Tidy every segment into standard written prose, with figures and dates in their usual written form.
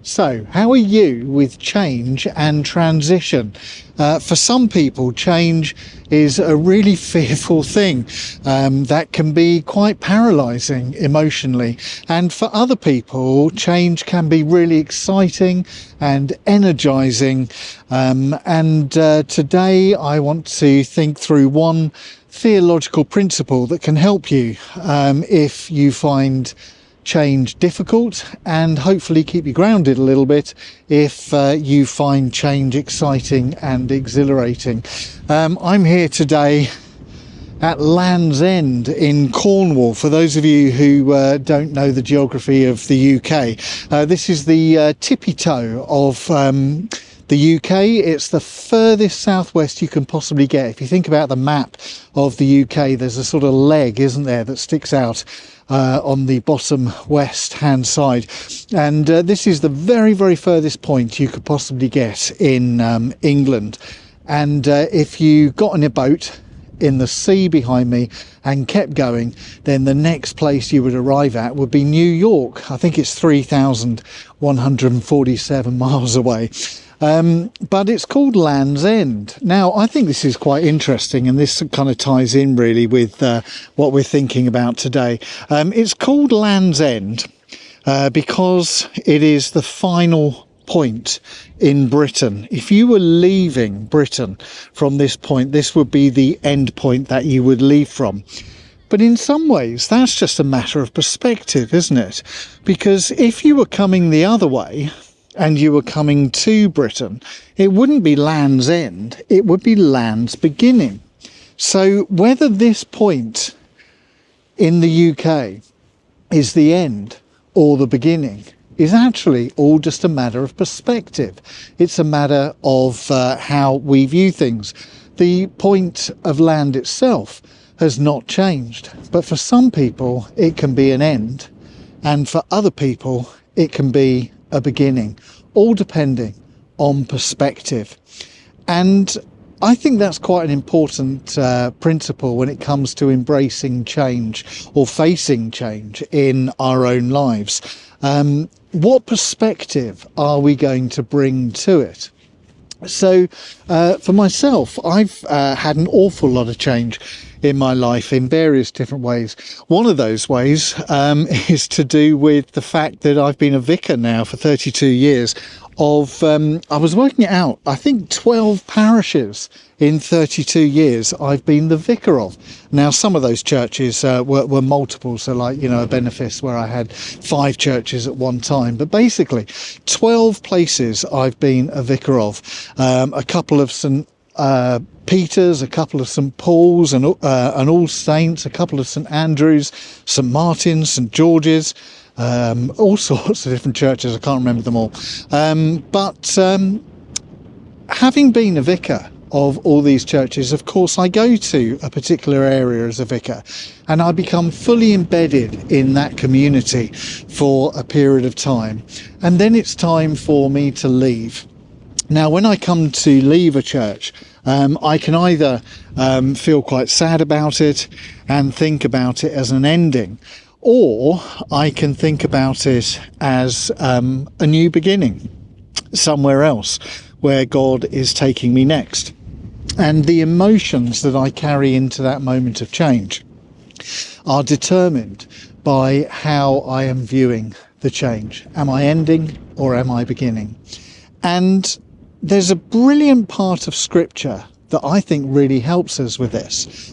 So, how are you with change and transition? For some people, change is a really fearful thing that can be quite paralysing emotionally. And for other people, change can be really exciting and energising. Today I want to think through one theological principle that can help you if you find change difficult, and hopefully keep you grounded a little bit if you find change exciting and exhilarating. I'm here today at Land's End in Cornwall. For those of you who don't know the geography of the UK, this is the tippy toe of the UK. It's the furthest southwest you can possibly get. If you think about the map of the UK, there's a sort of leg, isn't there, that sticks out on the bottom west hand side, and this is the very, very furthest point you could possibly get in England. And if you got on a boat in the sea behind me and kept going, then the next place you would arrive at would be New York. I think it's 3,147 miles away. But it's called Land's End. Now, I think this is quite interesting, and this kind of ties in really with what we're thinking about today. It's called Land's End because it is the final point in Britain. If you were leaving Britain from this point, this would be the end point that you would leave from. But in some ways, that's just a matter of perspective, isn't it? Because if you were coming the other way, and you were coming to Britain, it wouldn't be Land's End, it would be Land's Beginning. So whether this point in the UK is the end or the beginning is actually all just a matter of perspective. It's a matter of how we view things. The point of land itself has not changed, but for some people it can be an end, and for other people it can be a beginning, all depending on perspective. And I think that's quite an important principle when it comes to embracing change or facing change in our own lives. What perspective are we going to bring to it? So for myself, I've had an awful lot of change in my life in various different ways. One of those ways is to do with the fact that I've been a vicar now for 32 years of, I was working it out, I think 12 parishes in 32 years I've been the vicar of. Now, some of those churches were multiple, so like, you know, a benefice where I had 5 churches at one time, but basically 12 places I've been a vicar of. A couple of St Peter's, a couple of St Paul's and All Saints, a couple of St Andrew's, St Martin's, St George's, all sorts of different churches. I can't remember them all. But having been a vicar of all these churches, of course, I go to a particular area as a vicar and I become fully embedded in that community for a period of time. And then it's time for me to leave. Now, when I come to leave a church, I can either feel quite sad about it and think about it as an ending, or I can think about it as a new beginning somewhere else where God is taking me next. And the emotions that I carry into that moment of change are determined by how I am viewing the change. Am I ending or am I beginning? And there's a brilliant part of scripture that I think really helps us with this.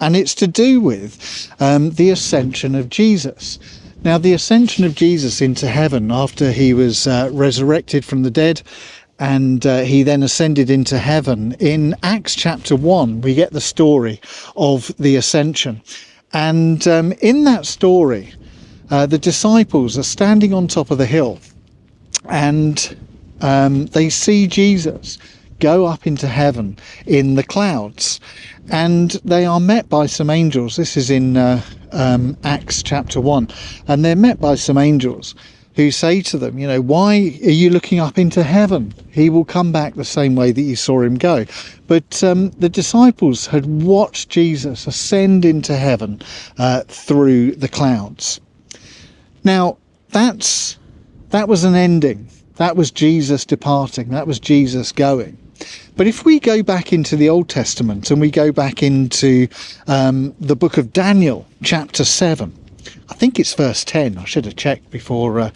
And it's to do with the ascension of Jesus. Now, the ascension of Jesus into heaven after he was resurrected from the dead, and he then ascended into heaven. In Acts chapter 1, we get the story of the ascension. And in that story, the disciples are standing on top of the hill, and they see Jesus go up into heaven in the clouds, and they are met by some angels. This is in Acts chapter 1, and they're met by some angels who say to them, you know, why are you looking up into heaven? He will come back the same way that you saw him go. But the disciples had watched Jesus ascend into heaven through the clouds. Now, that was an ending. That was Jesus departing. That was Jesus going. But if we go back into the Old Testament and we go back into the book of Daniel, chapter 7, I think it's verse 10. I should have checked before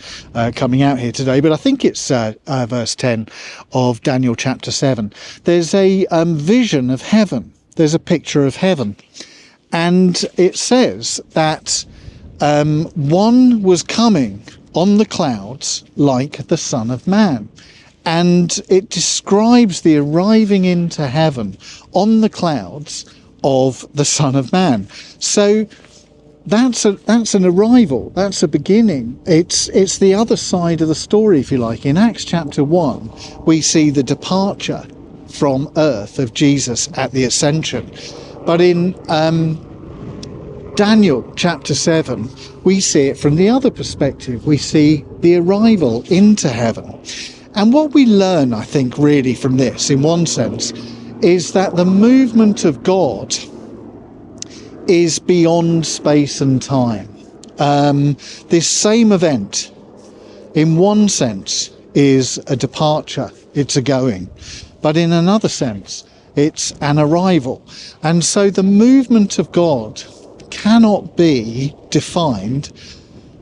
coming out here today, but I think it's verse 10 of Daniel chapter 7. There's a vision of heaven. There's a picture of heaven. And it says that one was coming on the clouds like the Son of Man. And it describes the arriving into heaven on the clouds of the Son of Man. So that's an arrival. That's a beginning. It's the other side of the story, if you like. In Acts chapter 1, we see the departure from earth of Jesus at the ascension. But in Daniel chapter 7, we see it from the other perspective. We see the arrival into heaven. And what we learn, I think, really from this, in one sense, is that the movement of God is beyond space and time. This same event, in one sense, is a departure, it's a going. But in another sense, it's an arrival. And so the movement of God cannot be defined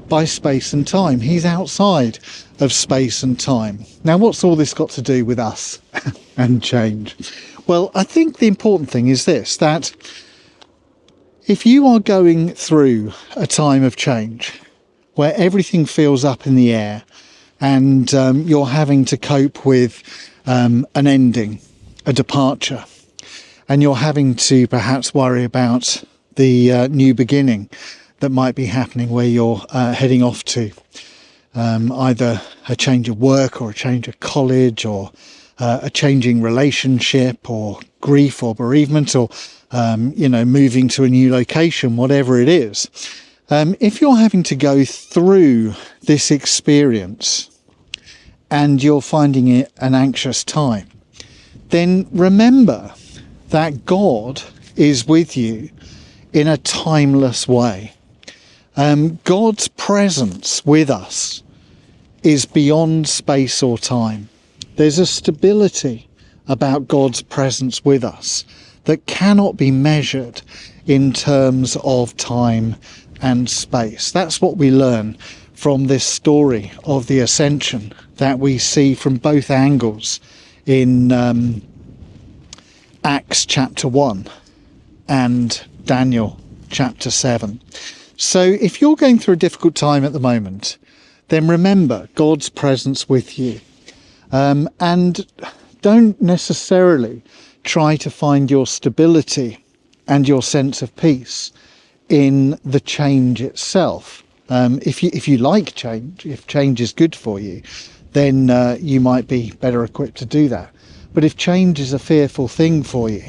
by space and time. He's outside of space and time. Now, what's all this got to do with us and change? Well, I think the important thing is this, that if you are going through a time of change where everything feels up in the air and you're having to cope with an ending, a departure, and you're having to perhaps worry about the new beginning that might be happening where you're heading off to, either a change of work or a change of college or a changing relationship or grief or bereavement or moving to a new location, whatever it is. If you're having to go through this experience and you're finding it an anxious time, then remember that God is with you in a timeless way. God's presence with us is beyond space or time. There's a stability about God's presence with us that cannot be measured in terms of time and space. That's what we learn from this story of the ascension that we see from both angles in Acts chapter 1 and Daniel chapter 7. So if you're going through a difficult time at the moment, then remember God's presence with you. And don't necessarily try to find your stability and your sense of peace in the change itself. If you like change, if change is good for you, then you might be better equipped to do that. But if change is a fearful thing for you,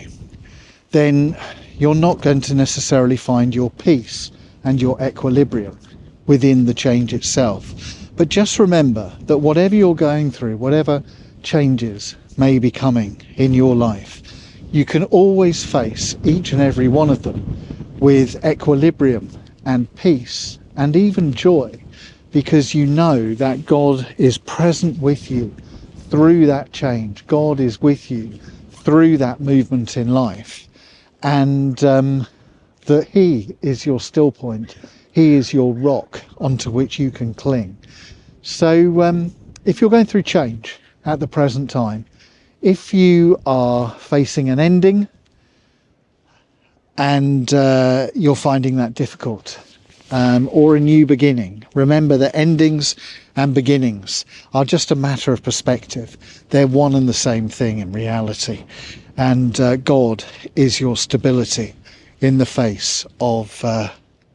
then you're not going to necessarily find your peace and your equilibrium within the change itself. But just remember that whatever you're going through, whatever changes may be coming in your life, you can always face each and every one of them with equilibrium and peace and even joy, because you know that God is present with you through that change. God is with you through that movement in life, and that He is your still point. He is your rock onto which you can cling. So if you're going through change at the present time, if you are facing an ending and you're finding that difficult, or a new beginning, remember that endings and beginnings are just a matter of perspective. They're one and the same thing in reality. And God is your stability in the face of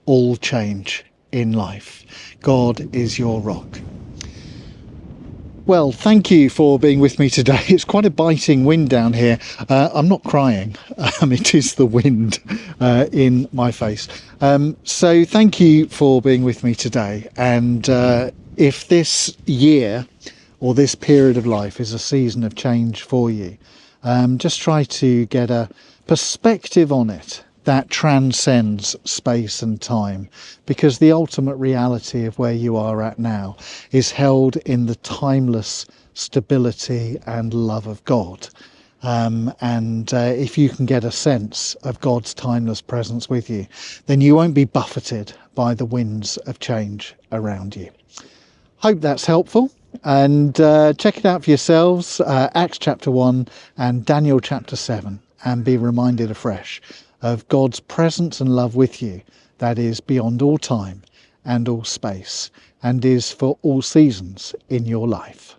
all change in life. God is your rock. Well, thank you for being with me today. It's quite a biting wind down here. I'm not crying. It is the wind in my face. So thank you for being with me today. And if this year or this period of life is a season of change for you, just try to get a perspective on it that transcends space and time, because the ultimate reality of where you are at now is held in the timeless stability and love of God. If you can get a sense of God's timeless presence with you, then you won't be buffeted by the winds of change around you. Hope that's helpful, and check it out for yourselves, Acts chapter 1 and Daniel chapter 7, and be reminded afresh of God's presence and love with you that is beyond all time and all space, and is for all seasons in your life.